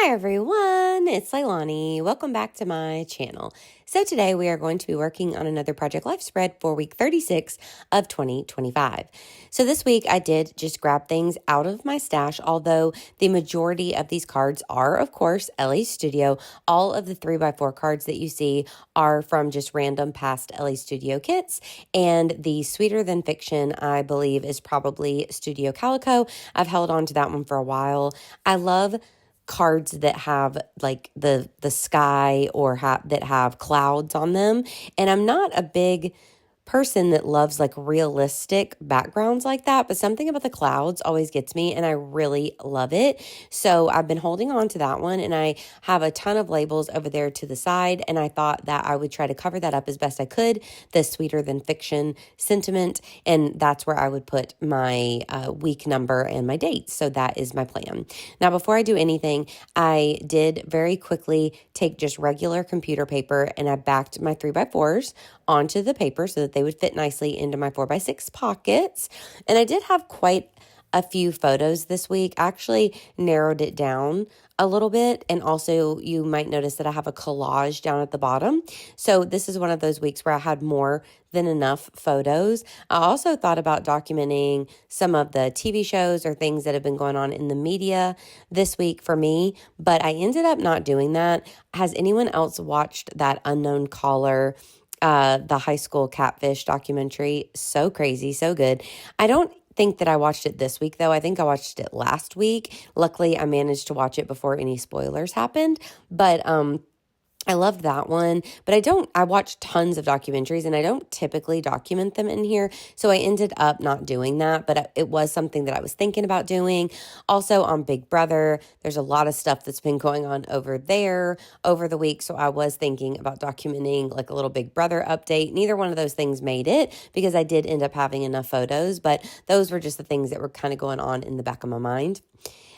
Hi everyone, it's Leilani. Welcome back to my channel. So today we are going to be working on another Project Life spread for week 36 of 2025. So this week I did just grab things out of my stash, although the majority of these cards are, of course, LA Studio. All of the 3x4 cards that you see are from just random past LA Studio kits, and the Sweeter Than Fiction, I believe, is probably Studio Calico. I've held on to that one for a while. I love cards that have like the sky or that have clouds on them, and I'm not a big person that loves like realistic backgrounds like that, but something about the clouds always gets me and I really love it. So I've been holding on to that one, and I have a ton of labels over there to the side, and I thought that I would try to cover that up as best I could, the Sweeter Than Fiction sentiment, and that's where I would put my week number and my dates. So that is my plan. Now, before I do anything, I did very quickly take just regular computer paper and I backed my 3x4s onto the paper so that they would fit nicely into my 4x6 pockets. And I did have quite a few photos this week. I actually narrowed it down a little bit. And also you might notice that I have a collage down at the bottom. So this is one of those weeks where I had more than enough photos. I also thought about documenting some of the TV shows or things that have been going on in the media this week for me, but I ended up not doing that. Has anyone else watched that Unknown Caller, the high school catfish documentary? So crazy, so good. I don't think that I watched it this week, though. I think I watched it last week. Luckily, I managed to watch it before any spoilers happened, but I loved that one, but I watch tons of documentaries and I don't typically document them in here. So I ended up not doing that, but it was something that I was thinking about doing. Also on Big Brother, there's a lot of stuff that's been going on over there over the week. So I was thinking about documenting like a little Big Brother update. Neither one of those things made it because I did end up having enough photos, but those were just the things that were kind of going on in the back of my mind.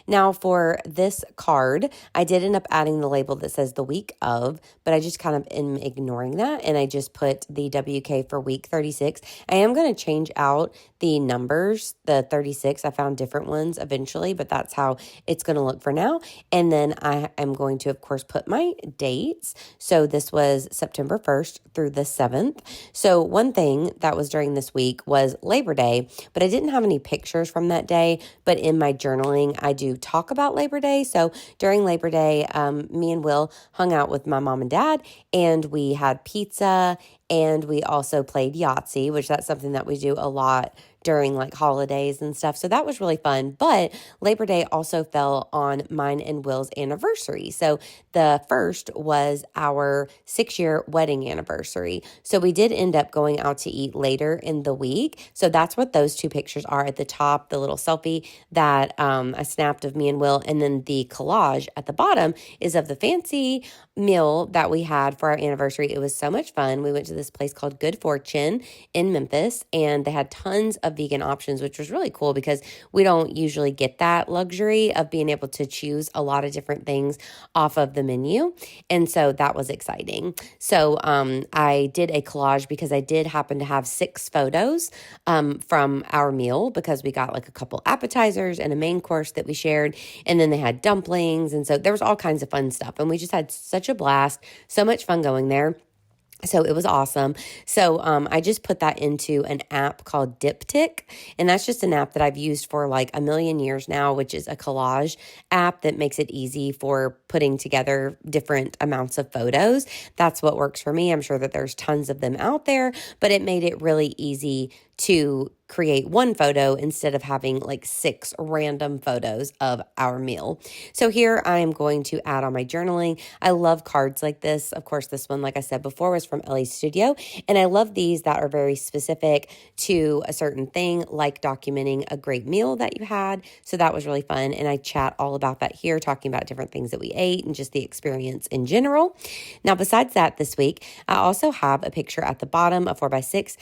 Now for this card, I did end up adding the label that says the week of, but I just kind of am ignoring that, and I just put the WK for week 36. I am going to change out the numbers, the 36. I found different ones eventually, but that's how it's going to look for now. And then I am going to, of course, put my dates. So this was September 1st through the 7th. So one thing that was during this week was Labor Day, but I didn't have any pictures from that day, but in my journaling, I do talk about Labor Day. So during Labor Day, me and Will hung out with my mom and dad, and we had pizza, and we also played Yahtzee, which that's something that we do a lot during like holidays and stuff. So that was really fun. But Labor Day also fell on mine and Will's anniversary. So the first was our 6-year wedding anniversary. So we did end up going out to eat later in the week. So that's what those two pictures are at the top, the little selfie that I snapped of me and Will. And then the collage at the bottom is of the fancy meal that we had for our anniversary. It was so much fun. We went to this place called Good Fortune in Memphis, and they had tons of vegan options, which was really cool because we don't usually get that luxury of being able to choose a lot of different things off of the menu. And so that was exciting. So I did a collage because I did happen to have 6 photos from our meal, because we got like a couple appetizers and a main course that we shared, and then they had dumplings, and so there was all kinds of fun stuff, and we just had such a blast, so much fun going there. So it was awesome. So I just put that into an app called Diptyque, and that's just an app that I've used for like a million years now, which is a collage app that makes it easy for putting together different amounts of photos. That's what works for me. I'm sure that there's tons of them out there, but it made it really easy to create one photo instead of having like 6 random photos of our meal. So here I am going to add on my journaling. I love cards like this. Of course, this one, like I said before, was from LA Studio, and I love these that are very specific to a certain thing, like documenting a great meal that you had. So that was really fun, and I chat all about that here, talking about different things that we ate and just the experience in general. Now, besides that, this week, I also have a picture at the bottom, a 4x6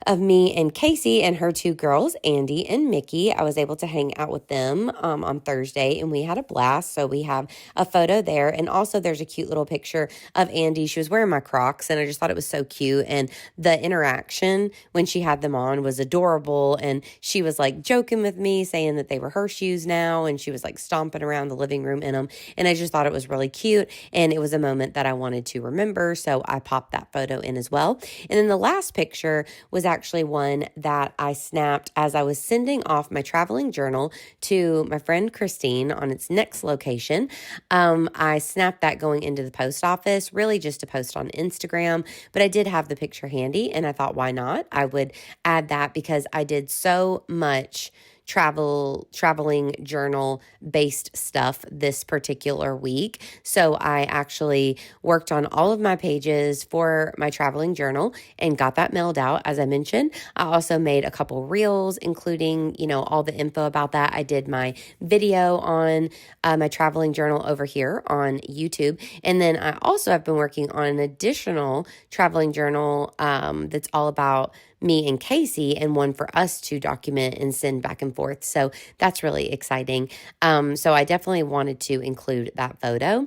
of me and Casey and her two girls, Andy and Mickey. I was able to hang out with them on Thursday, and we had a blast. So we have a photo there. And also there's a cute little picture of Andy. She was wearing my Crocs, and I just thought it was so cute. And the interaction when she had them on was adorable. And she was like joking with me, saying that they were her shoes now. And she was like stomping around the living room in them. And I just thought it was really cute. And it was a moment that I wanted to remember. So I popped that photo in as well. And then the last picture was actually one that I snapped as I was sending off my traveling journal to my friend Christine on its next location. I snapped that going into the post office, really just to post on Instagram, but I did have the picture handy, and I thought, why not? I would add that because I did so much traveling journal based stuff this particular week. So I actually worked on all of my pages for my traveling journal and got that mailed out. As I mentioned, I also made a couple reels, including, all the info about that. I did my video on my traveling journal over here on YouTube. And then I also have been working on an additional traveling journal that's all about me and Casey, and one for us to document and send back and forth. So that's really exciting. So I definitely wanted to include that photo.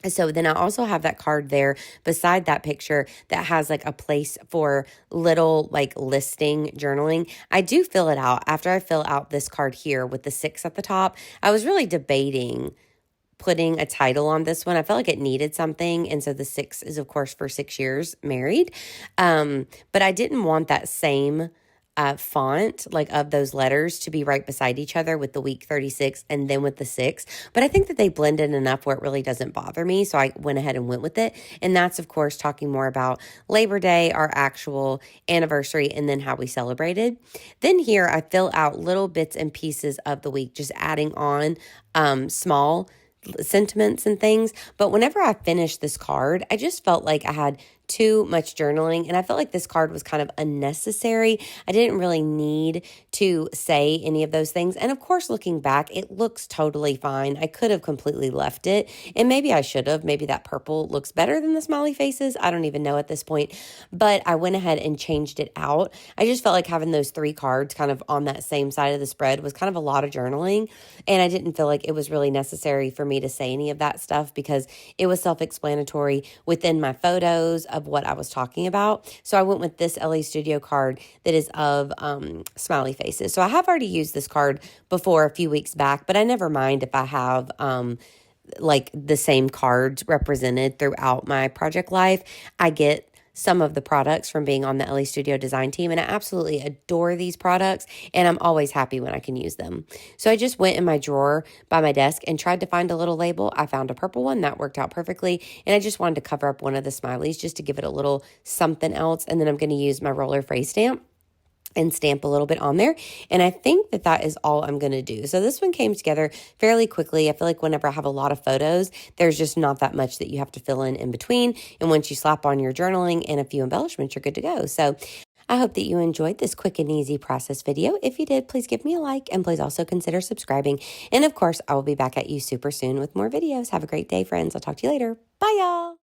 So then I also have that card there beside that picture that has like a place for little like listing journaling. I do fill it out. After I fill out this card here with the 6 at the top, I was really debating putting a title on this one. I felt like it needed something. And so the 6 is, of course, for 6 years married. But I didn't want that same font, like of those letters, to be right beside each other with the week 36 and then with the 6. But I think that they blend in enough where it really doesn't bother me. So I went ahead and went with it. And that's, of course, talking more about Labor Day, our actual anniversary, and then how we celebrated. Then here I fill out little bits and pieces of the week, just adding on small sentiments and things. But whenever I finished this card, I just felt like I had too much journaling, and I felt like this card was kind of unnecessary. I didn't really need to say any of those things. And of course, looking back, it looks totally fine. I could have completely left it, and maybe I should have. Maybe that purple looks better than the smiley faces. I don't even know at this point, but I went ahead and changed it out. I just felt like having those 3 cards kind of on that same side of the spread was kind of a lot of journaling, and I didn't feel like it was really necessary for me to say any of that stuff because it was self-explanatory within my photos of what I was talking about. So I went with this LA Studio card that is of smiley faces. So I have already used this card before a few weeks back, but I never mind if I have like the same cards represented throughout my project life. I get some of the products from being on the LA Studio design team, and I absolutely adore these products, and I'm always happy when I can use them. So I just went in my drawer by my desk and tried to find a little label. I found a purple one that worked out perfectly, and I just wanted to cover up one of the smileys just to give it a little something else. And then I'm going to use my roller phrase stamp and stamp a little bit on there. And I think that that is all I'm going to do. So this one came together fairly quickly. I feel like whenever I have a lot of photos, there's just not that much that you have to fill in between. And once you slap on your journaling and a few embellishments, you're good to go. So I hope that you enjoyed this quick and easy process video. If you did, please give me a like, and please also consider subscribing. And of course, I will be back at you super soon with more videos. Have a great day, friends. I'll talk to you later. Bye, y'all.